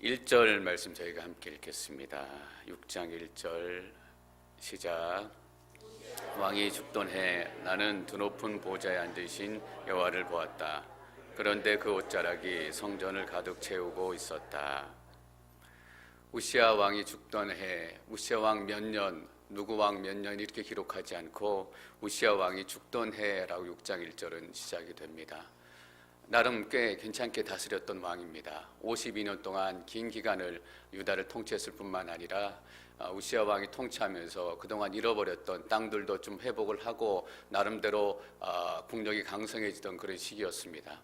1절 말씀 저희가 함께 읽겠습니다. 6장 1절 시작. 왕이 죽던 해 나는 드높은 보좌에 앉으신 여호와를 보았다. 그런데 그 옷자락이 성전을 가득 채우고 있었다. 우시야 왕이 죽던 해, 우시야 왕 몇 년, 누구 왕 몇 년 이렇게 기록하지 않고 우시야 왕이 죽던 해라고 6장 1절은 시작이 됩니다. 나름 꽤 괜찮게 다스렸던 왕입니다. 52년 동안 긴 기간을 유다를 통치했을 뿐만 아니라 우시야 왕이 통치하면서 그동안 잃어버렸던 땅들도 좀 회복을 하고 나름대로 국력이 강성해지던 그런 시기였습니다.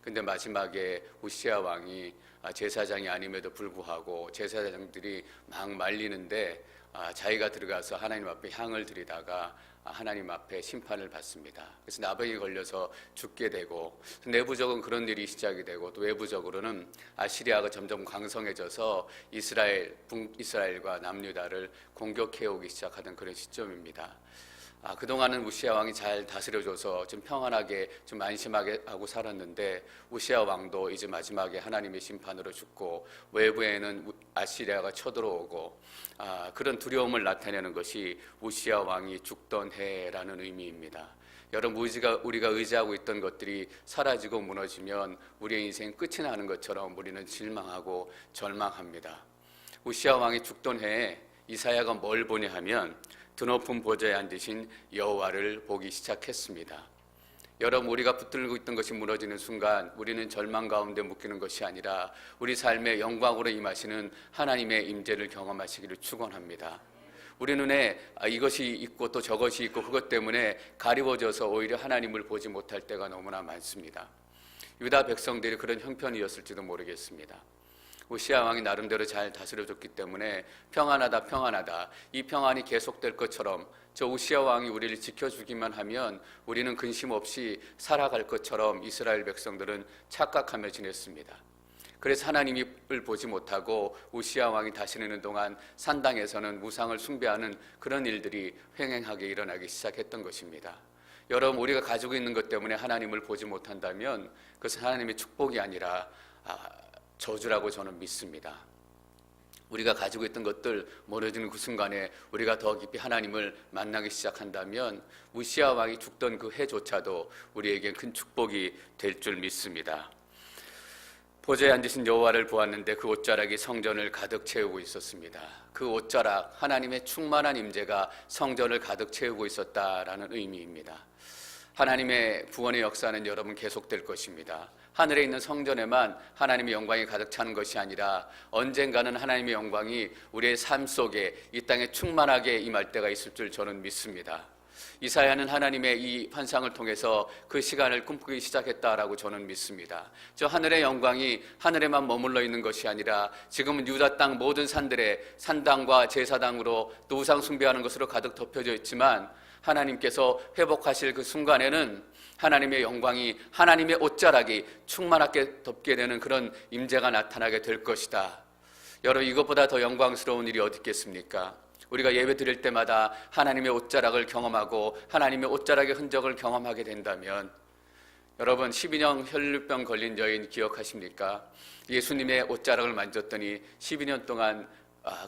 근데 마지막에 우시야 왕이 제사장이 아님에도 불구하고 제사장들이 막 말리는데 자기가 들어가서 하나님 앞에 향을 드리다가 하나님 앞에 심판을 받습니다. 그래서 나병에 걸려서 죽게 되고, 내부적으로는 그런 일이 시작이 되고, 또 외부적으로는 아시리아가 점점 강성해져서 북이스라엘과 남유다를 공격해오기 시작하던 그런 시점입니다. 그동안은 우시야 왕이 잘 다스려줘서 좀 평안하게 좀 안심하게 하고 살았는데, 우시야 왕도 이제 마지막에 하나님의 심판으로 죽고 외부에는 아시리아가 쳐들어오고 그런 두려움을 나타내는 것이 우시야 왕이 죽던 해라는 의미입니다. 여러분, 우리가 의지하고 있던 것들이 사라지고 무너지면 우리의 인생 끝이 나는 것처럼 우리는 실망하고 절망합니다. 우시야 왕이 죽던 해에 이사야가 뭘 보냐 하면 드높은 보좌에 앉으신 여호와를 보기 시작했습니다. 여러분, 우리가 붙들고 있던 것이 무너지는 순간 우리는 절망 가운데 묶이는 것이 아니라 우리 삶의 영광으로 임하시는 하나님의 임재를 경험하시기를 축원합니다. 우리 눈에 이것이 있고 또 저것이 있고 그것 때문에 가리워져서 오히려 하나님을 보지 못할 때가 너무나 많습니다. 유다 백성들이 그런 형편이었을지도 모르겠습니다. 우시야 왕이 나름대로 잘 다스려줬기 때문에 평안하다 이 평안이 계속될 것처럼 저 우시야 왕이 우리를 지켜주기만 하면 우리는 근심 없이 살아갈 것처럼 이스라엘 백성들은 착각하며 지냈습니다. 그래서 하나님을 보지 못하고 우시야 왕이 다스리는 동안 산당에서는 우상을 숭배하는 그런 일들이 횡행하게 일어나기 시작했던 것입니다. 여러분, 우리가 가지고 있는 것 때문에 하나님을 보지 못한다면 그것은 하나님의 축복이 아니라 저주라고 저는 믿습니다. 우리가 가지고 있던 것들 무너지는 그 순간에 우리가 더 깊이 하나님을 만나기 시작한다면 우시야 왕이 죽던 그 해조차도 우리에게 큰 축복이 될 줄 믿습니다. 보좌에 앉으신 여호와를 보았는데 그 옷자락이 성전을 가득 채우고 있었습니다. 그 옷자락, 하나님의 충만한 임재가 성전을 가득 채우고 있었다라는 의미입니다. 하나님의 구원의 역사는 여러분 계속될 것입니다. 하늘에 있는 성전에만 하나님의 영광이 가득 차는 것이 아니라 언젠가는 하나님의 영광이 우리의 삶 속에 이 땅에 충만하게 임할 때가 있을 줄 저는 믿습니다. 이사야는 하나님의 이 환상을 통해서 그 시간을 꿈꾸기 시작했다라고 저는 믿습니다. 저 하늘의 영광이 하늘에만 머물러 있는 것이 아니라 지금은 유다 땅 모든 산들에 산당과 제사당으로 또 우상 숭배하는 것으로 가득 덮여져 있지만 하나님께서 회복하실 그 순간에는 하나님의 영광이 하나님의 옷자락이 충만하게 덮게 되는 그런 임재가 나타나게 될 것이다. 여러분, 이것보다 더 영광스러운 일이 어디 있겠습니까? 우리가 예배 드릴 때마다 하나님의 옷자락을 경험하고 하나님의 옷자락의 흔적을 경험하게 된다면, 여러분, 12년 혈루병 걸린 여인 기억하십니까? 예수님의 옷자락을 만졌더니 12년 동안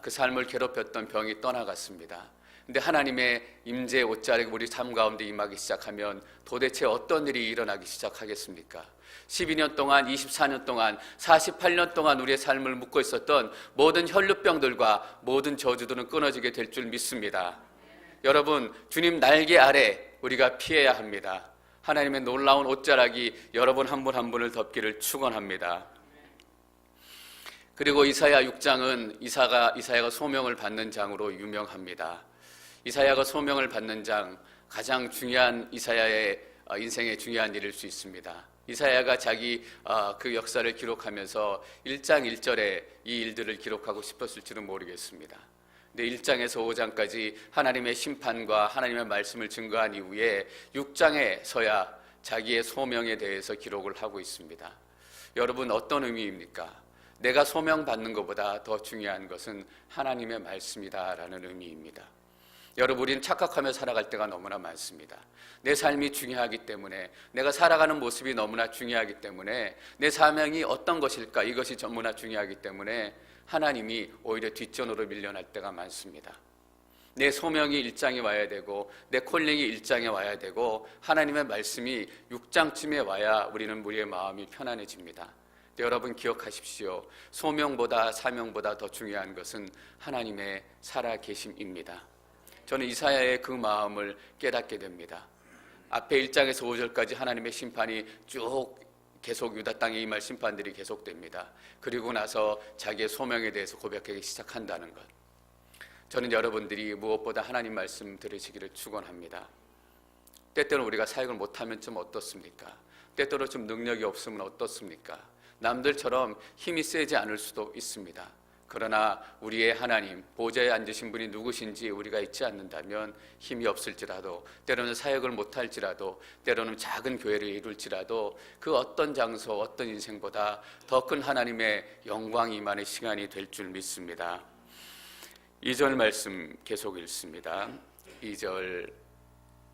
그 삶을 괴롭혔던 병이 떠나갔습니다. 근데 하나님의 임재의 옷자락이 우리 삶 가운데 임하기 시작하면 도대체 어떤 일이 일어나기 시작하겠습니까? 12년 동안, 24년 동안, 48년 동안 우리의 삶을 묶고 있었던 모든 혈루병들과 모든 저주들은 끊어지게 될 줄 믿습니다. 여러분, 주님 날개 아래 우리가 피해야 합니다. 하나님의 놀라운 옷자락이 여러분 한 분 한 분을 덮기를 축원합니다. 그리고 이사야 6장은 이사야가 소명을 받는 장으로 유명합니다. 이사야가 소명을 받는 장, 가장 중요한 이사야의 인생의 중요한 일일 수 있습니다. 이사야가 자기 그 역사를 기록하면서 1장 1절에 이 일들을 기록하고 싶었을지는 모르겠습니다. 근데 1장에서 5장까지 하나님의 심판과 하나님의 말씀을 증거한 이후에 6장에서야 자기의 소명에 대해서 기록을 하고 있습니다. 여러분, 어떤 의미입니까? 내가 소명받는 것보다 더 중요한 것은 하나님의 말씀이다라는 의미입니다. 여러분, 우리는 착각하며 살아갈 때가 너무나 많습니다. 내 삶이 중요하기 때문에, 내가 살아가는 모습이 너무나 중요하기 때문에, 내 사명이 어떤 것일까, 이것이 너무나 중요하기 때문에 하나님이 오히려 뒷전으로 밀려날 때가 많습니다. 내 소명이 1장에 와야 되고, 내 콜링이 1장에 와야 되고, 하나님의 말씀이 6장쯤에 와야 우리의 마음이 편안해집니다. 여러분, 기억하십시오. 소명보다 사명보다 더 중요한 것은 하나님의 살아계심입니다. 저는 이사야의 그 마음을 깨닫게 됩니다. 앞에 1장에서 5절까지 하나님의 심판이 쭉 계속 유다 땅에 임할 심판들이 계속됩니다. 그리고 나서 자기의 소명에 대해서 고백하기 시작한다는 것. 저는 여러분들이 무엇보다 하나님 말씀 들으시기를 축원합니다. 때때로 우리가 사역을 못하면 좀 어떻습니까? 때때로 좀 능력이 없으면 어떻습니까? 남들처럼 힘이 세지 않을 수도 있습니다. 그러나 우리의 하나님, 보좌에 앉으신 분이 누구신지 우리가 잊지 않는다면 힘이 없을지라도, 때로는 사역을 못할지라도, 때로는 작은 교회를 이룰지라도 그 어떤 장소, 어떤 인생보다 더 큰 하나님의 영광이 임하는 시간이 될 줄 믿습니다. 2절 말씀 계속 읽습니다. 2절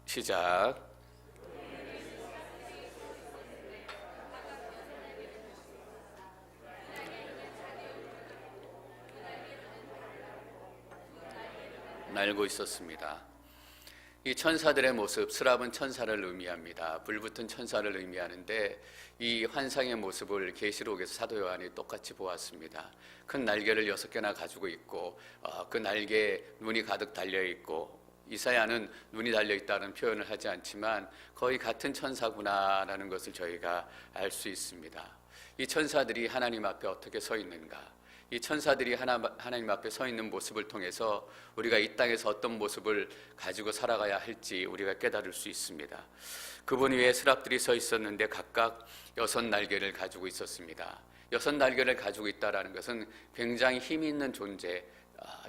시작. 날고 있었습니다. 이 천사들의 모습, 스랍은 천사를 의미합니다. 불붙은 천사를 의미하는데 이 환상의 모습을 계시록에서 사도 요한이 똑같이 보았습니다. 큰 날개를 6개나 가지고 있고 그 날개에 눈이 가득 달려있고, 이사야는 눈이 달려있다는 표현을 하지 않지만 거의 같은 천사구나라는 것을 저희가 알 수 있습니다. 이 천사들이 하나님 앞에 어떻게 서 있는가, 이 천사들이 하나님 앞에 서 있는 모습을 통해서 우리가 이 땅에서 어떤 모습을 가지고 살아가야 할지 우리가 깨달을 수 있습니다. 그분 위에 스랍들이 서 있었는데 각각 6날개를 가지고 있었습니다. 6날개를 가지고 있다는 것은 굉장히 힘이 있는 존재,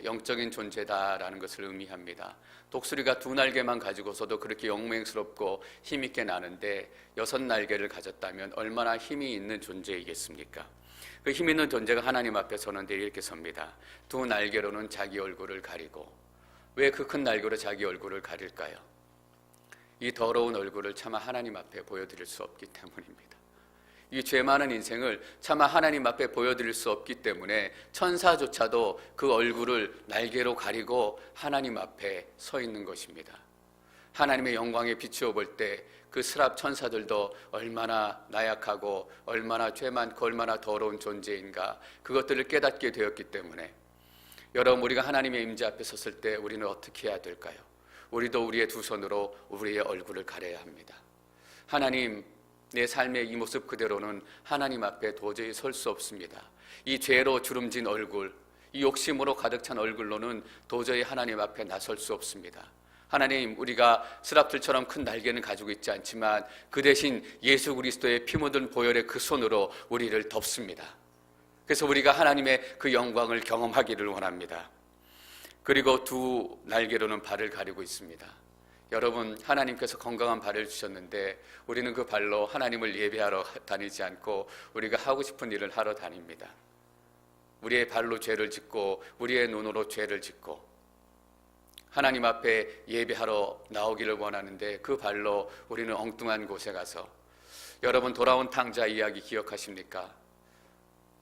영적인 존재다라는 것을 의미합니다. 독수리가 2날개만 가지고서도 그렇게 영맹스럽고 힘있게 나는데 6날개를 가졌다면 얼마나 힘이 있는 존재이겠습니까? 그 힘 있는 존재가 하나님 앞에 서는데 이렇게 섭니다. 2날개로는 자기 얼굴을 가리고. 왜 그 큰 날개로 자기 얼굴을 가릴까요? 이 더러운 얼굴을 차마 하나님 앞에 보여드릴 수 없기 때문입니다. 이 죄 많은 인생을 차마 하나님 앞에 보여드릴 수 없기 때문에 천사조차도 그 얼굴을 날개로 가리고 하나님 앞에 서 있는 것입니다. 하나님의 영광에 비추어 볼 때 그 스랍 천사들도 얼마나 나약하고 얼마나 죄 많고 얼마나 더러운 존재인가, 그것들을 깨닫게 되었기 때문에, 여러분, 우리가 하나님의 임재 앞에 섰을 때 우리는 어떻게 해야 될까요? 우리도 우리의 두 손으로 우리의 얼굴을 가려야 합니다. 하나님, 내 삶의 이 모습 그대로는 하나님 앞에 도저히 설 수 없습니다. 이 죄로 주름진 얼굴, 이 욕심으로 가득 찬 얼굴로는 도저히 하나님 앞에 나설 수 없습니다. 하나님, 우리가 스랍들처럼 큰 날개는 가지고 있지 않지만 그 대신 예수 그리스도의 피 묻은 보혈의 그 손으로 우리를 덮습니다. 그래서 우리가 하나님의 그 영광을 경험하기를 원합니다. 그리고 2날개로는 발을 가리고 있습니다. 여러분, 하나님께서 건강한 발을 주셨는데 우리는 그 발로 하나님을 예배하러 다니지 않고 우리가 하고 싶은 일을 하러 다닙니다. 우리의 발로 죄를 짓고 우리의 눈으로 죄를 짓고 하나님 앞에 예배하러 나오기를 원하는데 그 발로 우리는 엉뚱한 곳에 가서, 여러분, 돌아온 탕자 이야기 기억하십니까?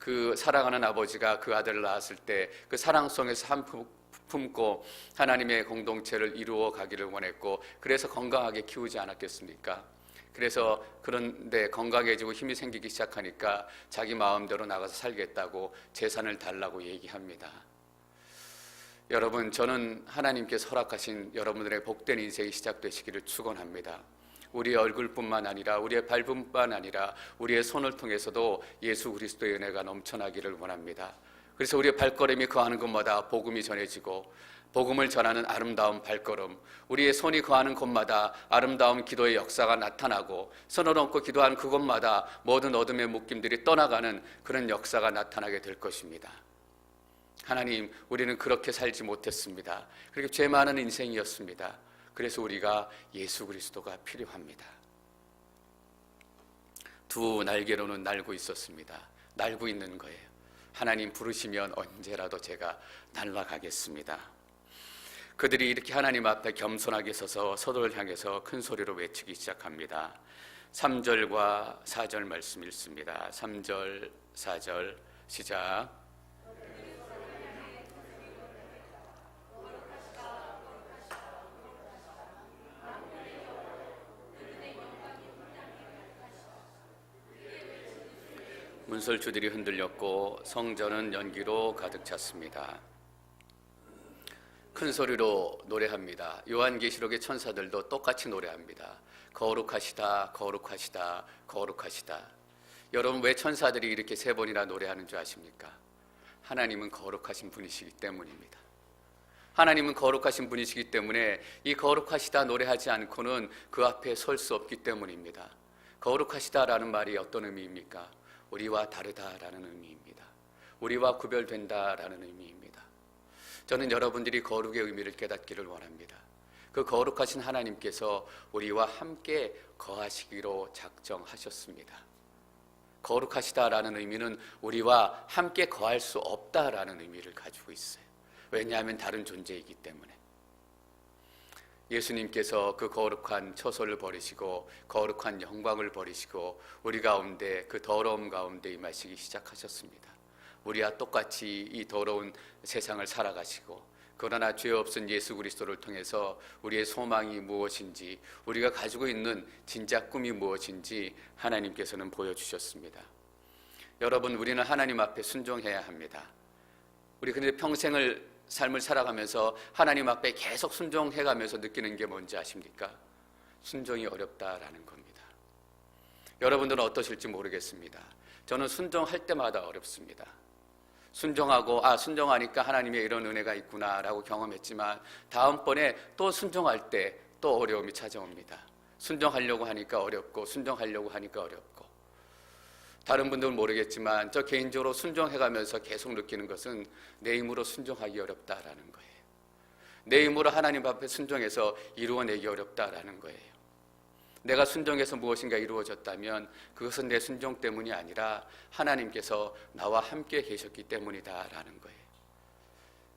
그 사랑하는 아버지가 그 아들을 낳았을 때 그 사랑 속에서 한 품고 하나님의 공동체를 이루어 가기를 원했고, 그래서 건강하게 키우지 않았겠습니까? 그래서 그런데 건강해지고 힘이 생기기 시작하니까 자기 마음대로 나가서 살겠다고 재산을 달라고 얘기합니다. 여러분, 저는 하나님께서 허락하신 여러분들의 복된 인생이 시작되시기를 축원합니다. 우리의 얼굴뿐만 아니라 우리의 발뿐만 아니라 우리의 손을 통해서도 예수 그리스도의 은혜가 넘쳐나기를 원합니다. 그래서 우리의 발걸음이 거하는 곳마다 복음이 전해지고 복음을 전하는 아름다운 발걸음, 우리의 손이 거하는 곳마다 아름다운 기도의 역사가 나타나고 손을 얹고 기도하는 그곳마다 모든 어둠의 묶임들이 떠나가는 그런 역사가 나타나게 될 것입니다. 하나님, 우리는 그렇게 살지 못했습니다. 그렇게 죄 많은 인생이었습니다. 그래서 우리가 예수 그리스도가 필요합니다. 2날개로는 날고 있었습니다. 날고 있는 거예요. 하나님 부르시면 언제라도 제가 날아가겠습니다. 그들이 이렇게 하나님 앞에 겸손하게 서서 서로를 향해서 큰 소리로 외치기 시작합니다. 3절과 4절 말씀 읽습니다. 3절, 4절 시작. 문설주들이 흔들렸고 성전은 연기로 가득 찼습니다. 큰 소리로 노래합니다. 요한계시록의 천사들도 똑같이 노래합니다. 거룩하시다, 거룩하시다, 거룩하시다. 여러분, 왜 천사들이 이렇게 3번이나 노래하는 줄 아십니까? 하나님은 거룩하신 분이시기 때문입니다. 하나님은 거룩하신 분이시기 때문에 이 거룩하시다 노래하지 않고는 그 앞에 설 수 없기 때문입니다. 거룩하시다라는 말이 어떤 의미입니까? 우리와 다르다라는 의미입니다. 우리와 구별된다라는 의미입니다. 저는 여러분들이 거룩의 의미를 깨닫기를 원합니다. 그 거룩하신 하나님께서 우리와 함께 거하시기로 작정하셨습니다. 거룩하시다라는 의미는 우리와 함께 거할 수 없다라는 의미를 가지고 있어요. 왜냐하면 다른 존재이기 때문에. 예수님께서 그 거룩한 처소를 버리시고 거룩한 영광을 버리시고 우리 가운데 그 더러움 가운데 임하시기 시작하셨습니다. 우리와 똑같이 이 더러운 세상을 살아가시고, 그러나 죄 없은 예수 그리스도를 통해서 우리의 소망이 무엇인지, 우리가 가지고 있는 진짜 꿈이 무엇인지 하나님께서는 보여주셨습니다. 여러분, 우리는 하나님 앞에 순종해야 합니다. 우리 근데 삶을 살아가면서 하나님 앞에 계속 순종해가면서 느끼는 게 뭔지 아십니까? 순종이 어렵다라는 겁니다. 여러분들은 어떠실지 모르겠습니다. 저는 순종할 때마다 어렵습니다. 순종하니까 하나님의 이런 은혜가 있구나라고 경험했지만 다음번에 또 순종할 때 또 어려움이 찾아옵니다. 순종하려고 하니까 어렵고 순종하려고 하니까 어렵고. 다른 분들은 모르겠지만 저 개인적으로 순종해가면서 계속 느끼는 것은 내 힘으로 순종하기 어렵다라는 거예요. 내 힘으로 하나님 앞에 순종해서 이루어내기 어렵다라는 거예요. 내가 순종해서 무엇인가 이루어졌다면 그것은 내 순종 때문이 아니라 하나님께서 나와 함께 계셨기 때문이다라는 거예요.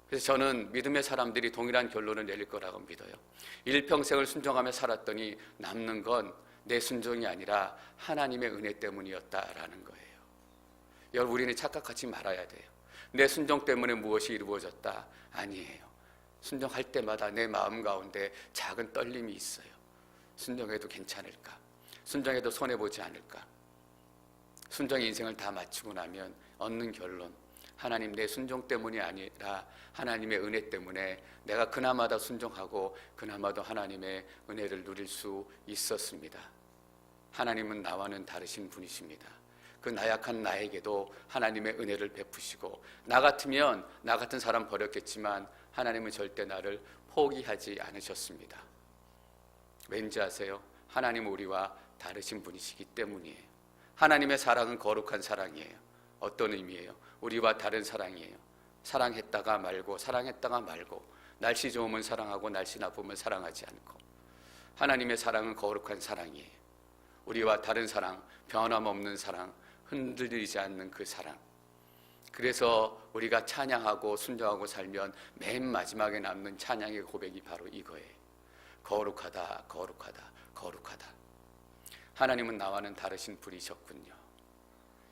그래서 저는 믿음의 사람들이 동일한 결론을 내릴 거라고 믿어요. 일평생을 순종하며 살았더니 남는 건 내 순종이 아니라 하나님의 은혜 때문이었다라는 거예요. 여러분, 우리는 착각하지 말아야 돼요. 내 순종 때문에 무엇이 이루어졌다? 아니에요. 순종할 때마다 내 마음 가운데 작은 떨림이 있어요. 순종해도 괜찮을까? 순종해도 손해보지 않을까? 순종의 인생을 다 마치고 나면 얻는 결론, 하나님 내 순종 때문이 아니라 하나님의 은혜 때문에 내가 그나마도 순종하고 그나마도 하나님의 은혜를 누릴 수 있었습니다. 하나님은 나와는 다르신 분이십니다. 그 나약한 나에게도 하나님의 은혜를 베푸시고, 나 같으면 나 같은 사람 버렸겠지만 하나님은 절대 나를 포기하지 않으셨습니다. 왠지 아세요? 하나님은 우리와 다르신 분이시기 때문이에요. 하나님의 사랑은 거룩한 사랑이에요. 어떤 의미예요? 우리와 다른 사랑이에요. 사랑했다가 말고, 사랑했다가 말고, 날씨 좋으면 사랑하고 날씨 나쁘면 사랑하지 않고. 하나님의 사랑은 거룩한 사랑이에요. 우리와 다른 사랑, 변함없는 사랑, 흔들리지 않는 그 사랑. 그래서 우리가 찬양하고 순종하고 살면 맨 마지막에 남는 찬양의 고백이 바로 이거예요. 거룩하다, 거룩하다, 거룩하다. 하나님은 나와는 다르신 분이셨군요.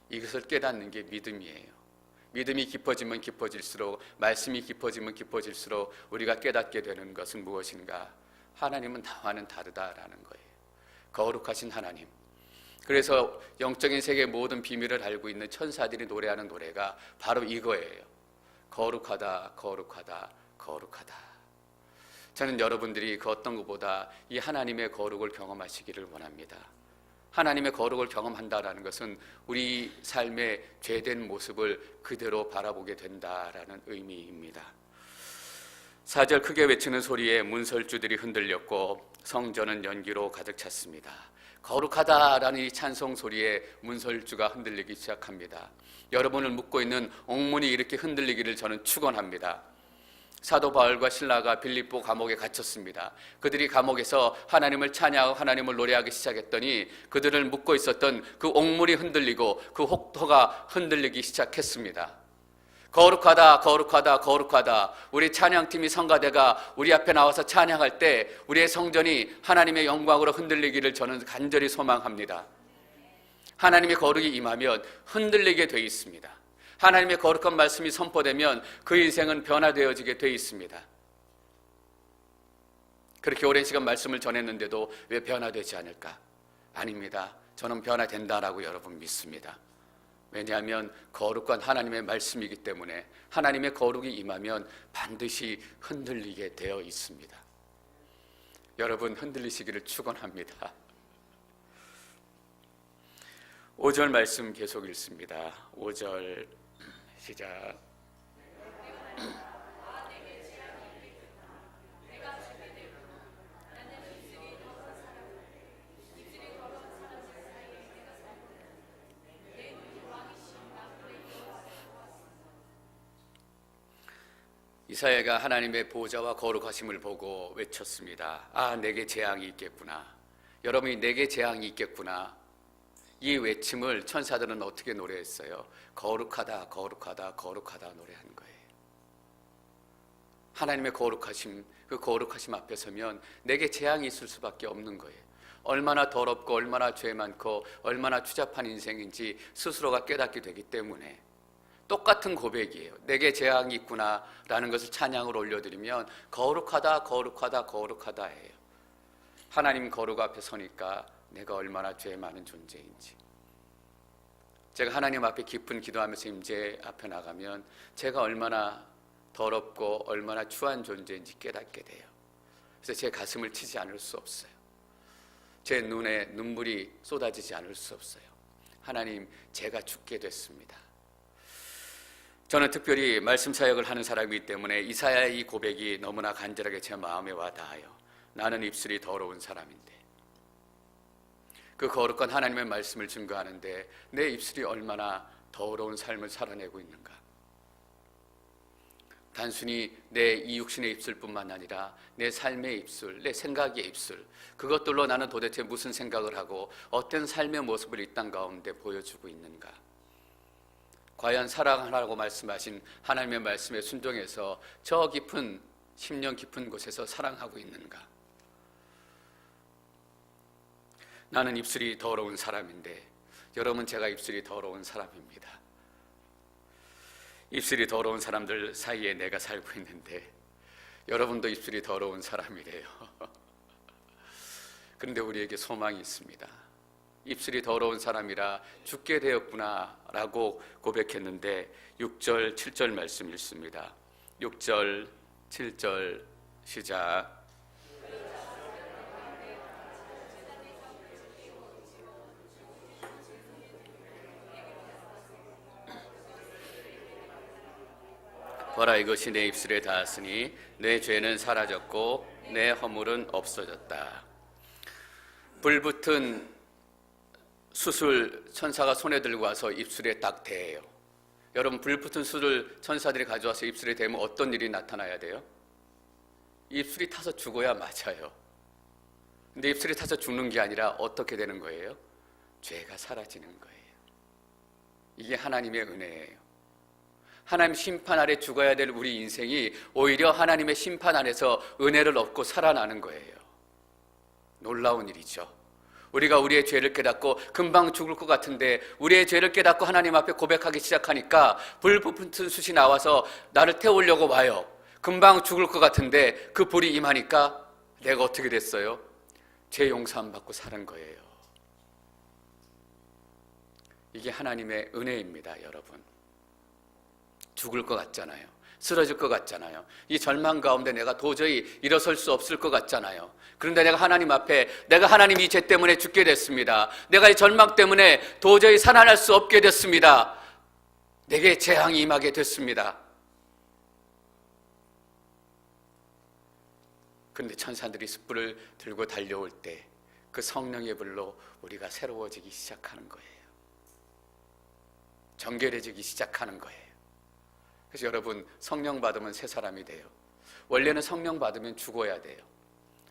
이것을 깨닫는 게 믿음이에요. 믿음이 깊어지면 깊어질수록, 말씀이 깊어지면 깊어질수록 우리가 깨닫게 되는 것은 무엇인가? 하나님은 나와는 다르다라는 거예요. 거룩하신 하나님. 그래서 영적인 세계의 모든 비밀을 알고 있는 천사들이 노래하는 노래가 바로 이거예요. 거룩하다, 거룩하다, 거룩하다. 저는 여러분들이 그 어떤 것보다 이 하나님의 거룩을 경험하시기를 원합니다. 하나님의 거룩을 경험한다라는 것은 우리 삶의 죄된 모습을 그대로 바라보게 된다라는 의미입니다. 4절 크게 외치는 소리에 문설주들이 흔들렸고 성전은 연기로 가득 찼습니다. 거룩하다라는 이 찬송 소리에 문설주가 흔들리기 시작합니다. 여러분을 묶고 있는 옥문이 이렇게 흔들리기를 저는 축원합니다. 사도 바울과 실라가 빌립보 감옥에 갇혔습니다. 그들이 감옥에서 하나님을 찬양하고 하나님을 노래하기 시작했더니 그들을 묶고 있었던 그 옥문이 흔들리고 그 혹토가 흔들리기 시작했습니다. 거룩하다, 거룩하다, 거룩하다. 우리 찬양팀이 성가대가 우리 앞에 나와서 찬양할 때 우리의 성전이 하나님의 영광으로 흔들리기를 저는 간절히 소망합니다. 하나님의 거룩이 임하면 흔들리게 돼 있습니다. 하나님의 거룩한 말씀이 선포되면 그 인생은 변화되어지게 돼 있습니다. 그렇게 오랜 시간 말씀을 전했는데도 왜 변화되지 않을까? 아닙니다. 저는 변화된다라고 여러분 믿습니다. 왜냐하면 거룩한 하나님의 말씀이기 때문에 하나님의 거룩이 임하면 반드시 흔들리게 되어 있습니다. 여러분 흔들리시기를 축원합니다. 5절 말씀 계속 읽습니다. 5절 시작. 이사야가 하나님의 보좌와 거룩하심을 보고 외쳤습니다. 아, 내게 재앙이 있겠구나. 여러분이 내게 재앙이 있겠구나. 이 외침을 천사들은 어떻게 노래했어요? 거룩하다, 거룩하다, 거룩하다 노래하는 거예요. 하나님의 거룩하심, 그 거룩하심 앞에 서면 내게 재앙이 있을 수밖에 없는 거예요. 얼마나 더럽고 얼마나 죄 많고 얼마나 추잡한 인생인지 스스로가 깨닫게 되기 때문에 똑같은 고백이에요. 내게 재앙이 있구나 라는 것을 찬양으로 올려드리면 거룩하다, 거룩하다, 거룩하다예요. 하나님 거룩 앞에 서니까 내가 얼마나 죄 많은 존재인지, 제가 하나님 앞에 깊은 기도하면서 임재 앞에 나가면 제가 얼마나 더럽고 얼마나 추한 존재인지 깨닫게 돼요. 그래서 제 가슴을 치지 않을 수 없어요. 제 눈에 눈물이 쏟아지지 않을 수 없어요. 하나님, 제가 죽게 됐습니다. 저는 특별히 말씀 사역을 하는 사람이기 때문에 이사야의 이 고백이 너무나 간절하게 제 마음에 와 닿아요. 나는 입술이 더러운 사람인데, 그 거룩한 하나님의 말씀을 증거하는데 내 입술이 얼마나 더러운 삶을 살아내고 있는가. 단순히 내 이 육신의 입술뿐만 아니라 내 삶의 입술, 내 생각의 입술, 그것들로 나는 도대체 무슨 생각을 하고 어떤 삶의 모습을 이 땅 가운데 보여주고 있는가. 과연 사랑하라고 말씀하신 하나님의 말씀에 순종해서 저 깊은 심령 깊은 곳에서 사랑하고 있는가. 나는 입술이 더러운 사람인데, 여러분, 제가 입술이 더러운 사람입니다. 입술이 더러운 사람들 사이에 내가 살고 있는데 여러분도 입술이 더러운 사람이래요. 그런데 우리에게 소망이 있습니다. 입술이 더러운 사람이라 죽게 되었구나 라고 고백했는데 6절 7절 말씀 읽습니다. 6절 7절 시작. 보라, 이것이 내 입술에 닿았으니 내 죄는 사라졌고 내 허물은 없어졌다. 불붙은 숯을 천사가 손에 들고 와서 입술에 딱 대요. 여러분, 불붙은 숯을 천사들이 가져와서 입술에 대면 어떤 일이 나타나야 돼요? 입술이 타서 죽어야 맞아요. 근데 입술이 타서 죽는 게 아니라 어떻게 되는 거예요? 죄가 사라지는 거예요. 이게 하나님의 은혜예요. 하나님 심판 아래 죽어야 될 우리 인생이 오히려 하나님의 심판 안에서 은혜를 얻고 살아나는 거예요. 놀라운 일이죠. 우리가 우리의 죄를 깨닫고 금방 죽을 것 같은데 우리의 죄를 깨닫고 하나님 앞에 고백하기 시작하니까 불붙은 숯이 나와서 나를 태우려고 와요. 금방 죽을 것 같은데 그 불이 임하니까 내가 어떻게 됐어요? 죄 용서함 받고 사는 거예요. 이게 하나님의 은혜입니다, 여러분. 죽을 것 같잖아요. 쓰러질 것 같잖아요. 이 절망 가운데 내가 도저히 일어설 수 없을 것 같잖아요. 그런데 내가 하나님 앞에, 내가 하나님 이 죄 때문에 죽게 됐습니다. 내가 이 절망 때문에 도저히 살아날 수 없게 됐습니다. 내게 재앙이 임하게 됐습니다. 그런데 천사들이 숯불을 들고 달려올 때 그 성령의 불로 우리가 새로워지기 시작하는 거예요. 정결해지기 시작하는 거예요. 그래서 여러분, 성령 받으면 새 사람이 돼요. 원래는 성령 받으면 죽어야 돼요.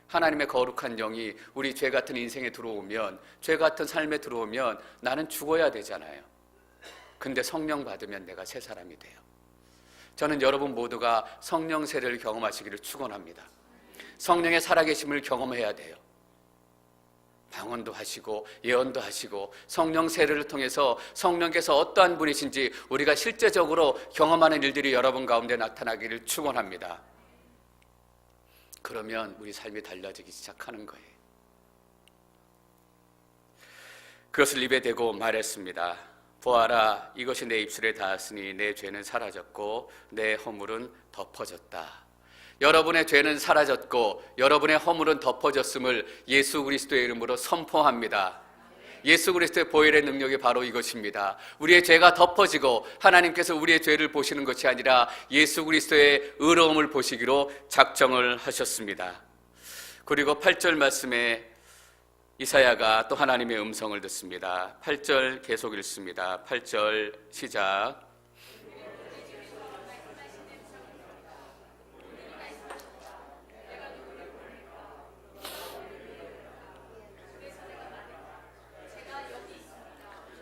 하나님의 거룩한 영이 우리 죄 같은 인생에 들어오면, 죄 같은 삶에 들어오면 나는 죽어야 되잖아요. 근데 성령 받으면 내가 새 사람이 돼요. 저는 여러분 모두가 성령 세례를 경험하시기를 축원합니다. 성령의 살아계심을 경험해야 돼요. 방언도 하시고 예언도 하시고 성령 세례를 통해서 성령께서 어떠한 분이신지 우리가 실제적으로 경험하는 일들이 여러분 가운데 나타나기를 축원합니다. 그러면 우리 삶이 달라지기 시작하는 거예요. 그것을 입에 대고 말했습니다. 보아라, 이것이 내 입술에 닿았으니 내 죄는 사라졌고 내 허물은 덮어졌다. 여러분의 죄는 사라졌고 여러분의 허물은 덮어졌음을 예수 그리스도의 이름으로 선포합니다. 예수 그리스도의 보혈의 능력이 바로 이것입니다. 우리의 죄가 덮어지고 하나님께서 우리의 죄를 보시는 것이 아니라 예수 그리스도의 의로움을 보시기로 작정을 하셨습니다. 그리고 8절 말씀에 이사야가 또 하나님의 음성을 듣습니다. 8절 계속 읽습니다. 8절 시작.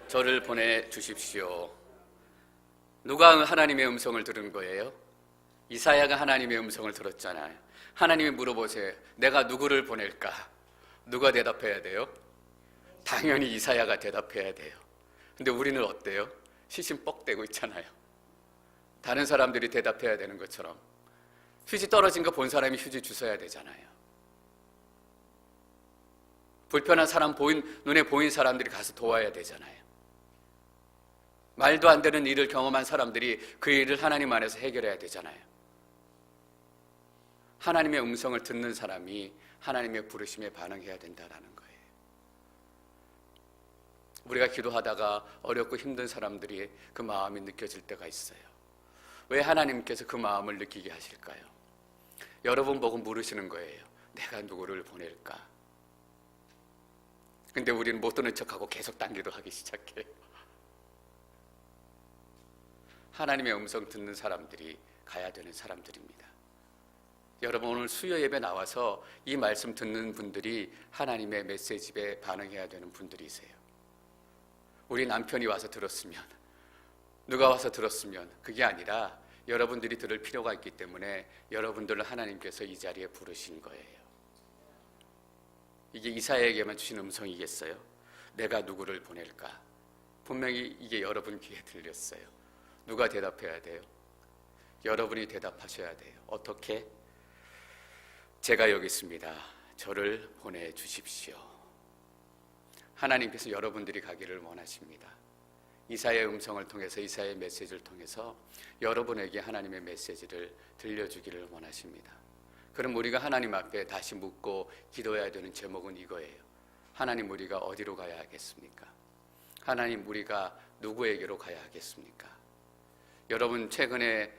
저를 보내주십시오. 누가 하나님의 음성을 들은 거예요? 이사야가 하나님의 음성을 들었잖아요. 하나님이 물어보세요. 내가 누구를 보낼까? 누가 대답해야 돼요? 당연히 이사야가 대답해야 돼요. 근데 우리는 어때요? 시신 뻑대고 있잖아요. 다른 사람들이 대답해야 되는 것처럼. 휴지 떨어진 거 본 사람이 휴지 주워야 되잖아요. 불편한 사람 눈에 보인 사람들이 가서 도와야 되잖아요. 말도 안 되는 일을 경험한 사람들이 그 일을 하나님 안에서 해결해야 되잖아요. 하나님의 음성을 듣는 사람이 하나님의 부르심에 반응해야 된다는 거예요. 우리가 기도하다가 어렵고 힘든 사람들이 그 마음이 느껴질 때가 있어요. 왜 하나님께서 그 마음을 느끼게 하실까요? 여러분 보고 물으시는 거예요. 내가 누구를 보낼까? 근데 우리는 못 듣는 척하고 계속 딴 기도하기 시작해요. 하나님의 음성 듣는 사람들이 가야 되는 사람들입니다. 여러분 오늘 수요 예배 나와서 이 말씀 듣는 분들이 하나님의 메시지에 반응해야 되는 분들이세요. 우리 남편이 와서 들었으면, 누가 와서 들었으면 그게 아니라 여러분들이 들을 필요가 있기 때문에 여러분들을 하나님께서 이 자리에 부르신 거예요. 이게 이사야에게만 주신 음성이겠어요? 내가 누구를 보낼까? 분명히 이게 여러분 귀에 들렸어요. 누가 대답해야 돼요? 여러분이 대답하셔야 돼요. 어떻게? 제가 여기 있습니다. 저를 보내주십시오. 하나님께서 여러분들이 가기를 원하십니다. 이사야의 음성을 통해서, 이사야의 메시지를 통해서 여러분에게 하나님의 메시지를 들려주기를 원하십니다. 그럼 우리가 하나님 앞에 다시 묻고 기도해야 되는 제목은 이거예요. 하나님, 우리가 어디로 가야 하겠습니까? 하나님, 우리가 누구에게로 가야 하겠습니까? 여러분 최근에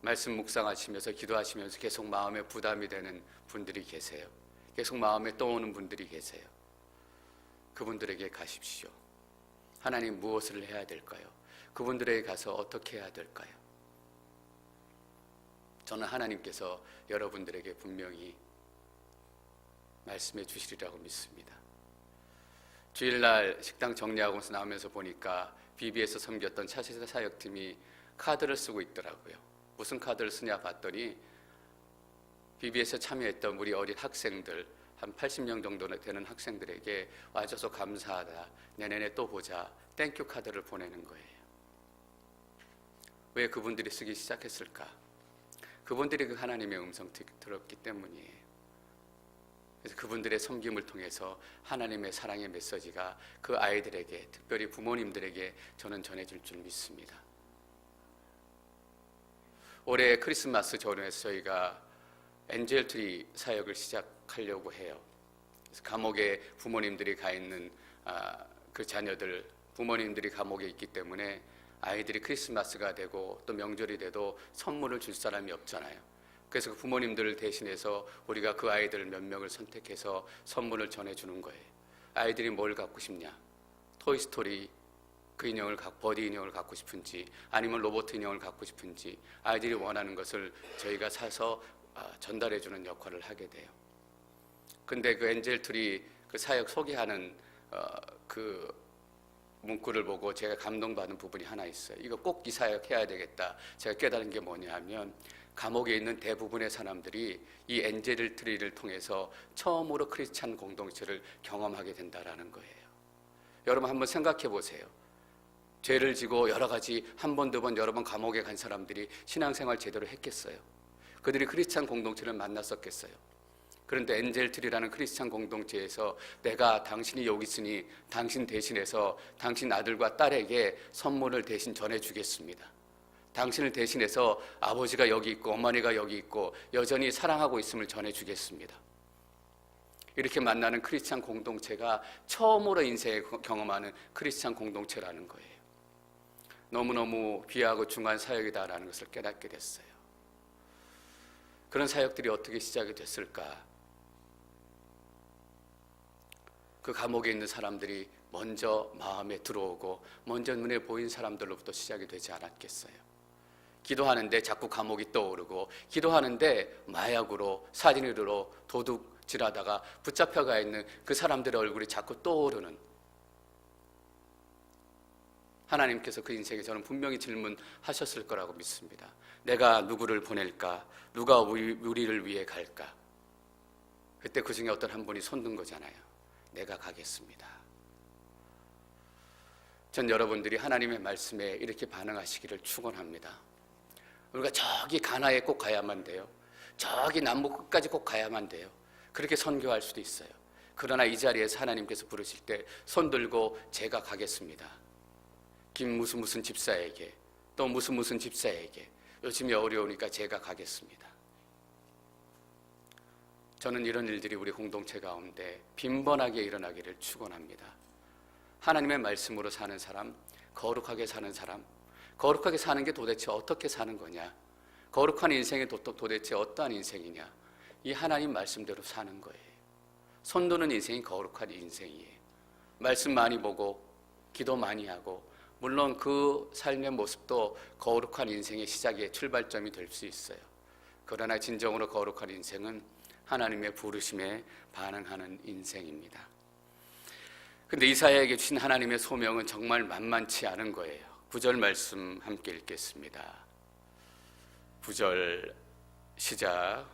말씀 묵상하시면서 기도하시면서 계속 마음에 부담이 되는 분들이 계세요. 계속 마음에 떠오는 분들이 계세요. 그분들에게 가십시오. 하나님, 무엇을 해야 될까요? 그분들에게 가서 어떻게 해야 될까요? 저는 하나님께서 여러분들에게 분명히 말씀해 주시리라고 믿습니다. 주일날 식당 정리하고서 나오면서 보니까 BB에서 섬겼던 차세대 사역팀이 카드를 쓰고 있더라고요. 무슨 카드를 쓰냐 봤더니 BB에서 참여했던 우리 어린 학생들, 한 80명 정도 되는 학생들에게 와줘서 감사하다, 내년에 또 보자, 땡큐 카드를 보내는 거예요. 왜 그분들이 쓰기 시작했을까? 그분들이 그 하나님의 음성 들었기 때문이에요. 그래서 그분들의 섬김을 통해서 하나님의 사랑의 메시지가 그 아이들에게, 특별히 부모님들에게 저는 전해질 줄 믿습니다. 올해 크리스마스 전후에서 저희가 엔젤트리 사역을 시작하려고 해요. 그래서 감옥에 부모님들이 가 있는 그 자녀들, 부모님들이 감옥에 있기 때문에 아이들이 크리스마스가 되고 또 명절이 돼도 선물을 줄 사람이 없잖아요. 그래서 그 부모님들을 대신해서 우리가 그 아이들 몇 명을 선택해서 선물을 전해주는 거예요. 아이들이 뭘 갖고 싶냐? 토이스토리 그 인형을 버디 인형을 갖고 싶은지, 아니면 로봇 인형을 갖고 싶은지, 아이들이 원하는 것을 저희가 사서 전달해주는 역할을 하게 돼요. 근데 그 엔젤트리 그 사역 소개하는 그 문구를 보고 제가 감동받은 부분이 하나 있어요. 이거 꼭 이 사역 해야 되겠다. 제가 깨달은 게 뭐냐 하면 감옥에 있는 대부분의 사람들이 이 엔젤 트리를 통해서 처음으로 크리스찬 공동체를 경험하게 된다라는 거예요. 여러분 한번 생각해 보세요. 죄를 지고 여러 가지 한 번, 두 번, 여러 번 감옥에 간 사람들이 신앙생활 제대로 했겠어요? 그들이 크리스찬 공동체를 만났었겠어요? 그런데 엔젤트리라는 크리스찬 공동체에서 내가 당신이 여기 있으니 당신 대신해서 당신 아들과 딸에게 선물을 대신 전해주겠습니다. 당신을 대신해서 아버지가 여기 있고 어머니가 여기 있고 여전히 사랑하고 있음을 전해주겠습니다. 이렇게 만나는 크리스찬 공동체가 처음으로 인생에 경험하는 크리스찬 공동체라는 거예요. 너무너무 귀하고 중요한 사역이다라는 것을 깨닫게 됐어요. 그런 사역들이 어떻게 시작이 됐을까? 그 감옥에 있는 사람들이 먼저 마음에 들어오고 먼저 눈에 보인 사람들로부터 시작이 되지 않았겠어요? 기도하는데 자꾸 감옥이 떠오르고 기도하는데 마약으로 살인으로 도둑질하다가 붙잡혀가 있는 그 사람들의 얼굴이 자꾸 떠오르는, 하나님께서 그 인생에 저는 분명히 질문하셨을 거라고 믿습니다. 내가 누구를 보낼까? 누가 우리를 위해 갈까? 그때 그 중에 어떤 한 분이 손든 거잖아요. 내가 가겠습니다. 전 여러분들이 하나님의 말씀에 이렇게 반응하시기를 축원합니다. 우리가 저기 가나에 꼭 가야만 돼요. 저기 남북 끝까지 꼭 가야만 돼요. 그렇게 선교할 수도 있어요. 그러나 이 자리에서 하나님께서 부르실 때 손 들고 제가 가겠습니다. 김 무슨 집사에게 또 무슨 집사에게 요즘이 어려우니까 제가 가겠습니다. 저는 이런 일들이 우리 공동체 가운데 빈번하게 일어나기를 축원합니다. 하나님의 말씀으로 사는 사람, 거룩하게 사는 사람, 거룩하게 사는 게 도대체 어떻게 사는 거냐? 거룩한 인생이 도대체 어떠한 인생이냐? 이 하나님 말씀대로 사는 거예요. 손드는 인생이 거룩한 인생이에요. 말씀 많이 보고 기도 많이 하고 물론 그 삶의 모습도 거룩한 인생의 시작의 출발점이 될 수 있어요. 그러나 진정으로 거룩한 인생은 하나님의 부르심에 반응하는 인생입니다. 근데 이사야에게 주신 하나님의 소명은 정말 만만치 않은 거예요. 9절 말씀 함께 읽겠습니다. 9절 시작.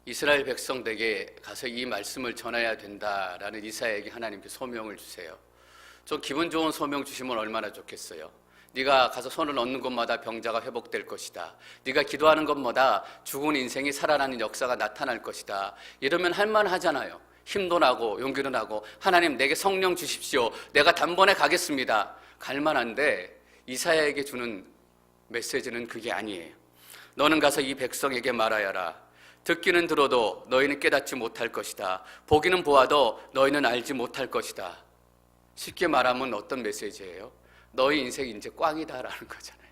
이스라엘 백성들에게 가서 이 말씀을 전해야 된다라는 이사야에게 하나님께 소명을 주세요. 좀 기분 좋은 소명 주시면 얼마나 좋겠어요. 네가 가서 손을 얹는 곳마다 병자가 회복될 것이다. 네가 기도하는 곳마다 죽은 인생이 살아나는 역사가 나타날 것이다. 이러면 할만하잖아요. 힘도 나고 용기도 나고 하나님 내게 성령 주십시오. 내가 단번에 가겠습니다. 갈만한데 이사야에게 주는 메시지는 그게 아니에요. 너는 가서 이 백성에게 말하여라. 듣기는 들어도 너희는 깨닫지 못할 것이다. 보기는 보아도 너희는 알지 못할 것이다. 쉽게 말하면 어떤 메시지예요? 너희 인생 이제 꽝이다라는 거잖아요.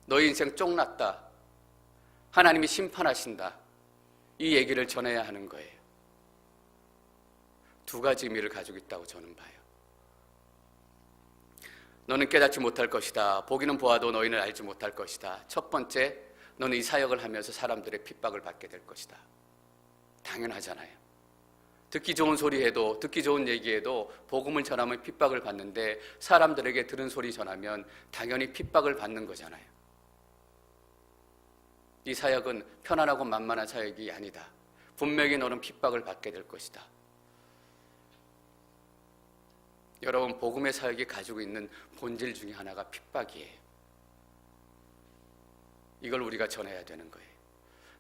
너희 인생 쫑났다. 하나님이 심판하신다. 이 얘기를 전해야 하는 거예요. 두 가지 의미를 가지고 있다고 저는 봐요. 너는 깨닫지 못할 것이다. 보기는 보아도 너희는 알지 못할 것이다. 첫 번째, 너는 이 사역을 하면서 사람들의 핍박을 받게 될 것이다. 당연하잖아요. 듣기 좋은 소리 해도 듣기 좋은 얘기해도 복음을 전하면 핍박을 받는데 사람들에게 들은 소리 전하면 당연히 핍박을 받는 거잖아요. 이 사역은 편안하고 만만한 사역이 아니다. 분명히 너는 핍박을 받게 될 것이다. 여러분, 복음의 사역이 가지고 있는 본질 중에 하나가 핍박이에요. 이걸 우리가 전해야 되는 거예요.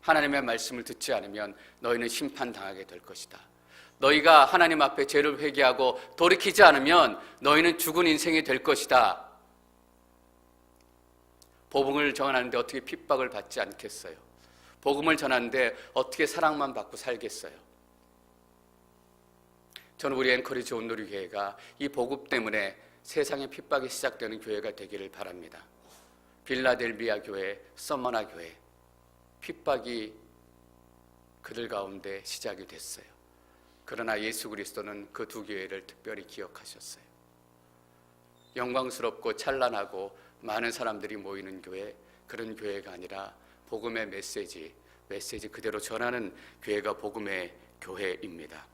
하나님의 말씀을 듣지 않으면 너희는 심판당하게 될 것이다. 너희가 하나님 앞에 죄를 회개하고 돌이키지 않으면 너희는 죽은 인생이 될 것이다. 복음을 전하는데 어떻게 핍박을 받지 않겠어요? 복음을 전하는데 어떻게 사랑만 받고 살겠어요? 저는 우리 앵커리지 온누리교회가 이 복음 때문에 세상의 핍박이 시작되는 교회가 되기를 바랍니다. 빌라델비아 교회, 서머나 교회, 핍박이 그들 가운데 시작이 됐어요. 그러나 예수 그리스도는 그 두 교회를 특별히 기억하셨어요. 영광스럽고 찬란하고 많은 사람들이 모이는 교회, 그런 교회가 아니라 복음의 메시지 그대로 전하는 교회가 복음의 교회입니다.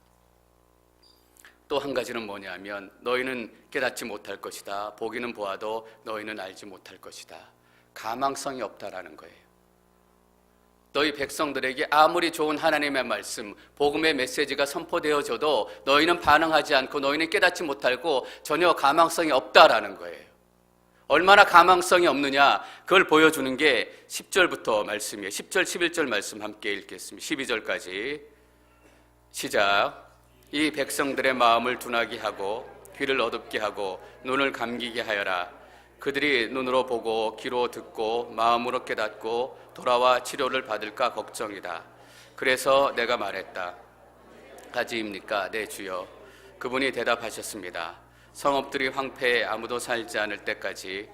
또 한 가지는 뭐냐면 너희는 깨닫지 못할 것이다. 보기는 보아도 너희는 알지 못할 것이다. 가망성이 없다라는 거예요. 너희 백성들에게 아무리 좋은 하나님의 말씀, 복음의 메시지가 선포되어져도 너희는 반응하지 않고 너희는 깨닫지 못하고 전혀 가망성이 없다라는 거예요. 얼마나 가망성이 없느냐, 그걸 보여주는 게 10절부터 말씀이에요. 10절, 11절 말씀 함께 읽겠습니다. 12절까지 시작. 이 백성들의 마음을 둔하게 하고 귀를 어둡게 하고 눈을 감기게 하여라. 그들이 눈으로 보고 귀로 듣고 마음으로 깨닫고 돌아와 치료를 받을까 걱정이다. 그래서 내가 말했다. 가지입니까? 네, 주여. 그분이 대답하셨습니다. 성읍들이 황폐해 아무도 살지 않을 때까지,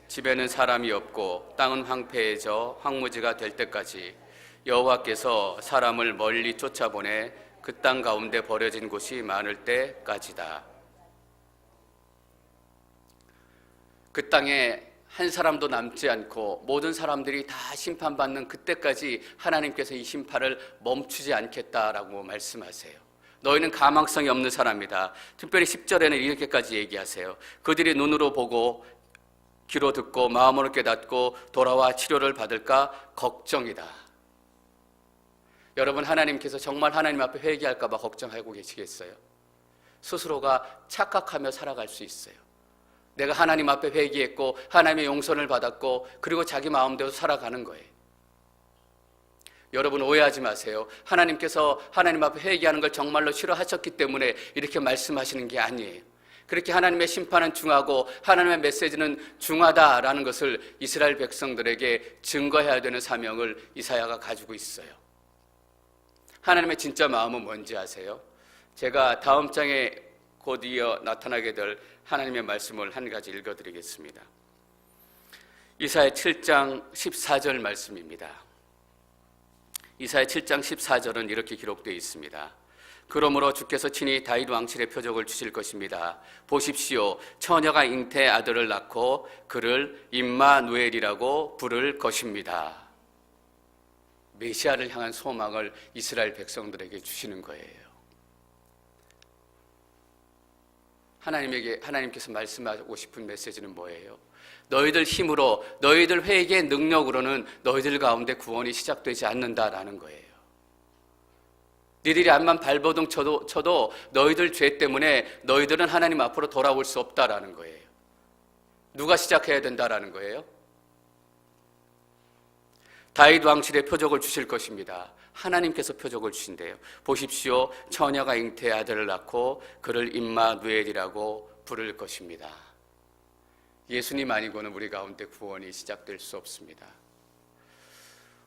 집에는 사람이 없고 땅은 황폐해져 황무지가 될 때까지 여호와께서 사람을 멀리 쫓아보내 그 땅 가운데 버려진 곳이 많을 때까지다. 그 땅에 한 사람도 남지 않고 모든 사람들이 다 심판받는 그때까지 하나님께서 이 심판을 멈추지 않겠다라고 말씀하세요. 너희는 가망성이 없는 사람이다. 특별히 10절에는 이렇게까지 얘기하세요. 그들이 눈으로 보고 귀로 듣고 마음으로 깨닫고 돌아와 치료를 받을까 걱정이다. 여러분, 하나님께서 정말 하나님 앞에 회개할까 봐 걱정하고 계시겠어요? 스스로가 착각하며 살아갈 수 있어요. 내가 하나님 앞에 회개했고 하나님의 용서를 받았고 그리고 자기 마음대로 살아가는 거예요. 여러분, 오해하지 마세요. 하나님께서 하나님 앞에 회개하는 걸 정말로 싫어하셨기 때문에 이렇게 말씀하시는 게 아니에요. 그렇게 하나님의 심판은 중하고 하나님의 메시지는 중하다라는 것을 이스라엘 백성들에게 증거해야 되는 사명을 이사야가 가지고 있어요. 하나님의 진짜 마음은 뭔지 아세요? 제가 다음 장에 곧 이어 나타나게 될 하나님의 말씀을 한 가지 읽어드리겠습니다. 이사야 7장 14절 말씀입니다. 이사야 7장 14절은 이렇게 기록되어 있습니다. 그러므로 주께서 친히 다윗 왕실의 표적을 주실 것입니다. 보십시오, 처녀가 잉태 아들을 낳고 그를 임마누엘이라고 부를 것입니다. 메시아를 향한 소망을 이스라엘 백성들에게 주시는 거예요. 하나님께서 말씀하고 싶은 메시지는 뭐예요? 너희들 힘으로, 너희들 회개의 능력으로는 너희들 가운데 구원이 시작되지 않는다라는 거예요. 너희들이 암만 발버둥 쳐도 너희들 죄 때문에 너희들은 하나님 앞으로 돌아올 수 없다라는 거예요. 누가 시작해야 된다라는 거예요? 다윗 왕실의 표적을 주실 것입니다. 하나님께서 표적을 주신대요. 보십시오, 처녀가 잉태의 아들을 낳고 그를 임마누엘이라고 부를 것입니다. 예수님 아니고는 우리 가운데 구원이 시작될 수 없습니다.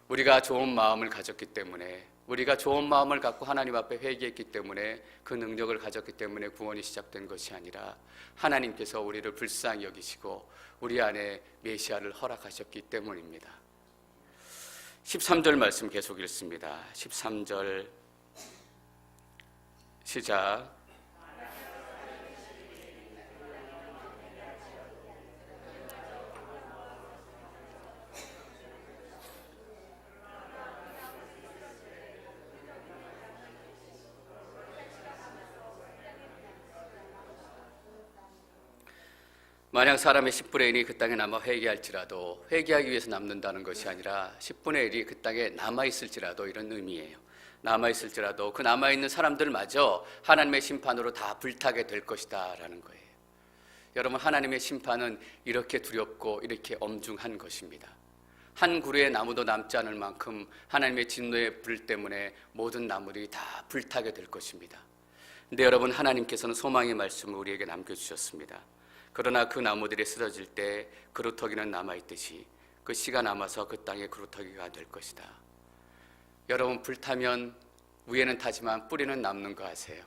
우리가 좋은 마음을 가졌기 때문에, 우리가 좋은 마음을 갖고 하나님 앞에 회개했기 때문에, 그 능력을 가졌기 때문에 구원이 시작된 것이 아니라 하나님께서 우리를 불쌍히 여기시고 우리 안에 메시아를 허락하셨기 때문입니다. 13절 말씀 계속 읽습니다. 13절 시작. 만약 사람의 10분의 1이 그 땅에 남아 회개할지라도, 회개하기 위해서 남는다는 것이 아니라 10분의 1이 그 땅에 남아있을지라도, 이런 의미예요. 남아있을지라도 그 남아있는 사람들마저 하나님의 심판으로 다 불타게 될 것이다 라는 거예요. 여러분, 하나님의 심판은 이렇게 두렵고 이렇게 엄중한 것입니다. 한 그루의 나무도 남지 않을 만큼 하나님의 진노의 불 때문에 모든 나무들이 다 불타게 될 것입니다. 근데 여러분, 하나님께서는 소망의 말씀을 우리에게 남겨주셨습니다. 그러나 그 나무들이 쓰러질 때 그루터기는 남아있듯이 그 씨가 남아서 그 땅에 그루터기가 될 것이다. 여러분, 불타면 위에는 타지만 뿌리는 남는 거 아세요?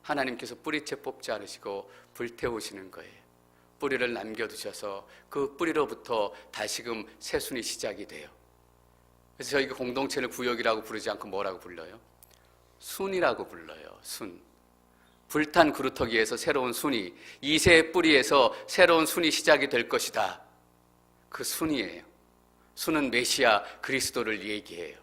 하나님께서 뿌리채 뽑지 않으시고 불태우시는 거예요. 뿌리를 남겨두셔서 그 뿌리로부터 다시금 새순이 시작이 돼요. 그래서 저희가 공동체를 구역이라고 부르지 않고 뭐라고 불러요? 순이라고 불러요. 순. 불탄 그루터기에서 새로운 순이, 이새의 뿌리에서 새로운 순이 시작이 될 것이다. 그 순이에요. 순은 메시아 그리스도를 얘기해요.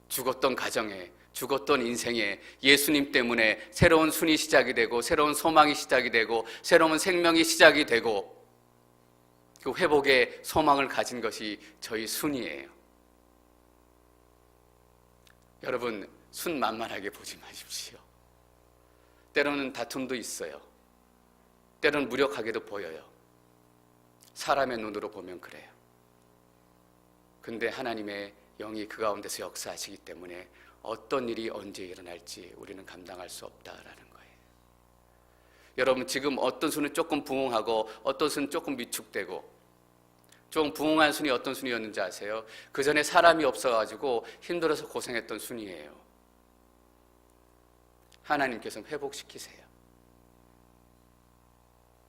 죽었던 가정에, 죽었던 인생에 예수님 때문에 새로운 순이 시작이 되고, 새로운 소망이 시작이 되고, 새로운 생명이 시작이 되고, 그 회복의 소망을 가진 것이 저희 순이에요. 여러분, 순 만만하게 보지 마십시오. 때로는 다툼도 있어요. 때로는 무력하게도 보여요. 사람의 눈으로 보면 그래요. 근데 하나님의 영이 그 가운데서 역사하시기 때문에 어떤 일이 언제 일어날지 우리는 감당할 수 없다라는 거예요. 여러분, 지금 어떤 순은 조금 부흥하고 어떤 순은 조금 위축되고, 좀 부흥한 순이 어떤 순이었는지 아세요? 그 전에 사람이 없어가지고 힘들어서 고생했던 순이에요. 하나님께서 회복시키세요.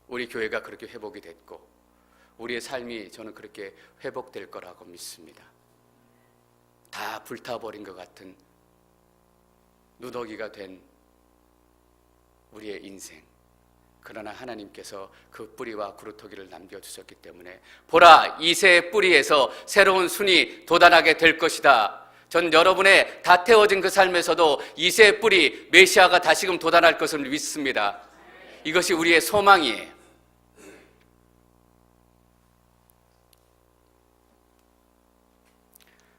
우리 교회가 그렇게 회복이 됐고, 우리의 삶이 저는 그렇게 회복될 거라고 믿습니다. 다 불타버린 것 같은 누더기가 된 우리의 인생, 그러나 하나님께서 그 뿌리와 그루터기를 남겨주셨기 때문에 보라, 이새의 뿌리에서 새로운 순이 돋아나게 될 것이다. 전 여러분의 다 태워진 그 삶에서도 이새의 뿌리, 메시아가 다시금 돋아날 것을 믿습니다. 이것이 우리의 소망이에요.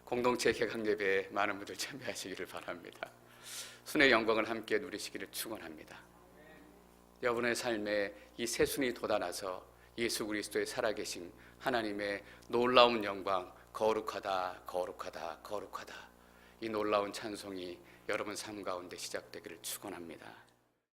공동체 개강 예배에 많은 분들 참여하시기를 바랍니다. 순의 영광을 함께 누리시기를 축원합니다. 여러분의 삶에 이 새 순이 돋아나서 예수 그리스도의 살아계신 하나님의 놀라운 영광, 거룩하다, 거룩하다, 거룩하다, 이 놀라운 찬송이 여러분 삶 가운데 시작되기를 축원합니다.